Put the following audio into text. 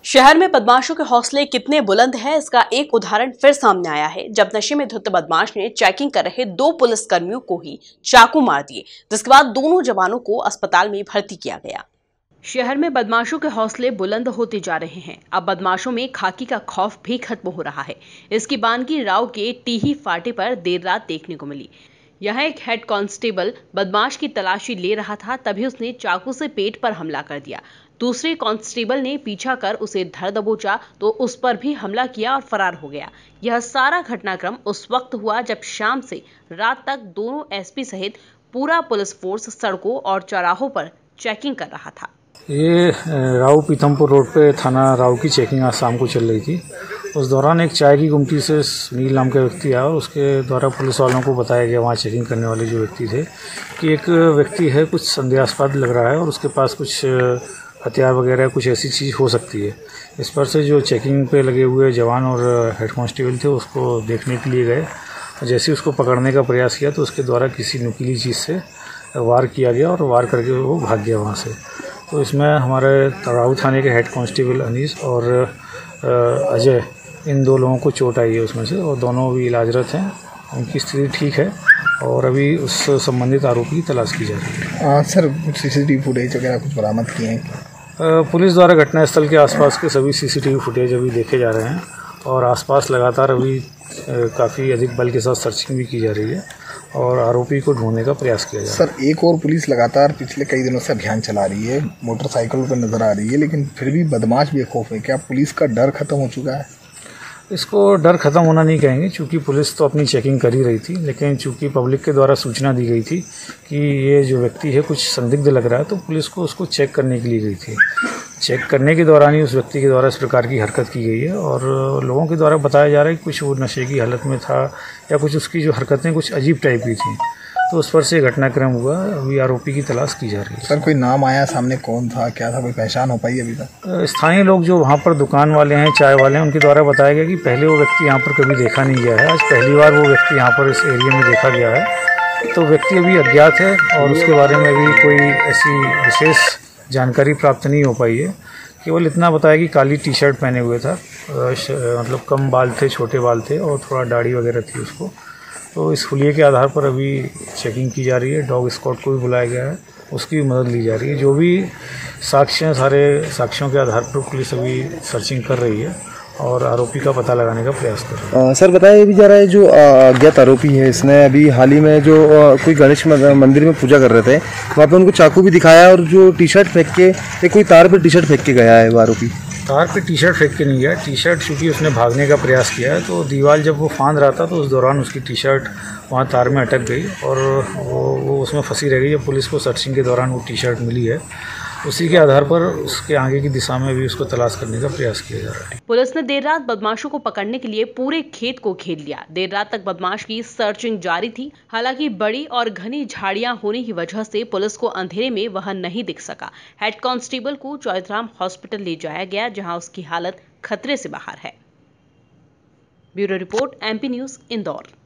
शहर में बदमाशों के हौसले कितने बुलंद हैं, इसका एक उदाहरण फिर सामने आया है जब नशे में धुत बदमाश ने चेकिंग कर रहे 2 पुलिसकर्मियों को ही चाकू मार दिए, जिसके बाद दोनों जवानों को अस्पताल में भर्ती किया गया। शहर में बदमाशों के हौसले बुलंद होते जा रहे हैं। अब बदमाशों में खाकी का खौफ भी खत्म हो रहा है। इसकी बानगी राव के टीही फाटे पर देर रात देखने को मिली। यहाँ एक हेड कांस्टेबल बदमाश की तलाशी ले रहा था, तभी उसने चाकू से पेट पर हमला कर दिया। दूसरे कांस्टेबल ने पीछा कर उसे धर दबोचा तो उस पर भी हमला किया और फरार हो गया। यह सारा घटनाक्रम उस वक्त हुआ जब शाम से रात तक दोनों एसपी सहित पूरा पुलिस फोर्स सड़कों और चौराहों पर चेकिंग कर रहा था। ये राव पीथमपुर रोड पे थाना राव की चेकिंग आज शाम को चल रही थी। उस दौरान एक चाय की गुमटी से सुनील नाम का व्यक्ति आया और उसके द्वारा पुलिस वालों को बताया गया, वहाँ चेकिंग करने वाले जो व्यक्ति थे, कि एक व्यक्ति है कुछ संदेहास्पद लग रहा है और उसके पास कुछ हथियार वगैरह कुछ ऐसी चीज़ हो सकती है। इस पर से जो चेकिंग पे लगे हुए जवान और हेड कांस्टेबल थे उसको देखने के लिए गए। जैसे उसको पकड़ने का प्रयास किया तो उसके द्वारा किसी नुकीली चीज़ से वार किया गया और वार करके वो भाग गया वहाँ से। तो इसमें हमारे राव थाने के हेड कांस्टेबल अनीस और अजय, इन 2 लोगों को चोट आई है उसमें से, और दोनों भी इलाजरत हैं। उनकी स्थिति ठीक है और अभी उस संबंधित आरोपी की तलाश की जा रही है। सर, कुछ सीसीटीवी फुटेज वगैरह कुछ बरामद किए हैं? पुलिस द्वारा घटनास्थल के आसपास के सभी सीसीटीवी फुटेज अभी देखे जा रहे हैं और आसपास लगातार अभी काफ़ी अधिक बल के साथ सर्चिंग भी की जा रही है और आरोपी को ढूंढने का प्रयास किया जा रहा है। सर, एक और पुलिस लगातार पिछले कई दिनों से अभियान चला रही है, मोटरसाइकिल पर नजर आ रही है, लेकिन फिर भी बदमाश बेखौफ है। क्या पुलिस का डर खत्म हो चुका है? इसको डर खत्म होना नहीं कहेंगे, चूँकि पुलिस तो अपनी चेकिंग कर ही रही थी, लेकिन चूँकि पब्लिक के द्वारा सूचना दी गई थी कि ये जो व्यक्ति है कुछ संदिग्ध लग रहा है, तो पुलिस को उसको चेक करने के लिए गई थी। चेक करने के दौरान ही उस व्यक्ति के द्वारा इस प्रकार की हरकत की गई है और लोगों के द्वारा बताया जा रहा है कि कुछ वो नशे की हालत में था या कुछ उसकी जो हरकतें कुछ अजीब टाइप की थी, तो उस पर से घटनाक्रम हुआ। अभी आरोपी की तलाश की जा रही है। सर, कोई नाम आया सामने, कौन था, क्या था, कोई पहचान हो पाई अभी तक? स्थानीय लोग जो वहाँ पर दुकान वाले हैं, चाय वाले हैं, उनके द्वारा बताया गया कि पहले वो व्यक्ति यहाँ पर कभी देखा नहीं गया है। आज पहली बार वो व्यक्ति यहाँ पर इस एरिया में देखा गया है। तो व्यक्ति अभी अज्ञात है और उसके बारे में अभी कोई ऐसी विशेष जानकारी प्राप्त नहीं हो पाई है। केवल इतना बताया कि काली टी शर्ट पहने हुए था, मतलब कम बाल थे, छोटे बाल थे और थोड़ा दाढ़ी वगैरह थी उसको। तो इस हुलिये के आधार पर अभी चेकिंग की जा रही है। डॉग स्क्वाड को भी बुलाया गया है, उसकी भी मदद ली जा रही है। जो भी साक्ष्य हैं, सारे साक्ष्यों के आधार पर पुलिस अभी सर्चिंग कर रही है और आरोपी का पता लगाने का प्रयास कर रही है। सर, बताया भी जा रहा है जो अज्ञात आरोपी है, इसने अभी हाल ही में जो कोई गणेश मंदिर में पूजा कर रहे थे, वहाँ पे उनको चाकू भी दिखाया और जो टी शर्ट फेंक के कोई तार पे टी शर्ट फेंक के गया है वो आरोपी। तार पे टी शर्ट फेंक के नहीं गया। टी शर्ट चूँकि उसने भागने का प्रयास किया है, तो दीवार जब वो फांद रहा था तो उस दौरान उसकी टी शर्ट वहाँ तार में अटक गई और वो उसमें फंसी रह गई। जब पुलिस को सर्चिंग के दौरान वो टी शर्ट मिली है, उसी के आधार पर उसके आगे की दिशा में भी उसको तलाश करने का प्रयास किया जा रहा है। पुलिस ने देर रात बदमाशों को पकड़ने के लिए पूरे खेत को घेर लिया। देर रात तक बदमाश की सर्चिंग जारी थी। हालांकि बड़ी और घनी झाड़ियां होने की वजह से पुलिस को अंधेरे में वह नहीं दिख सका। हेड कांस्टेबल को चौधराम हॉस्पिटल ले जाया गया, जहां उसकी हालत खतरे से बाहर है। Bureau report, MP news, Indore.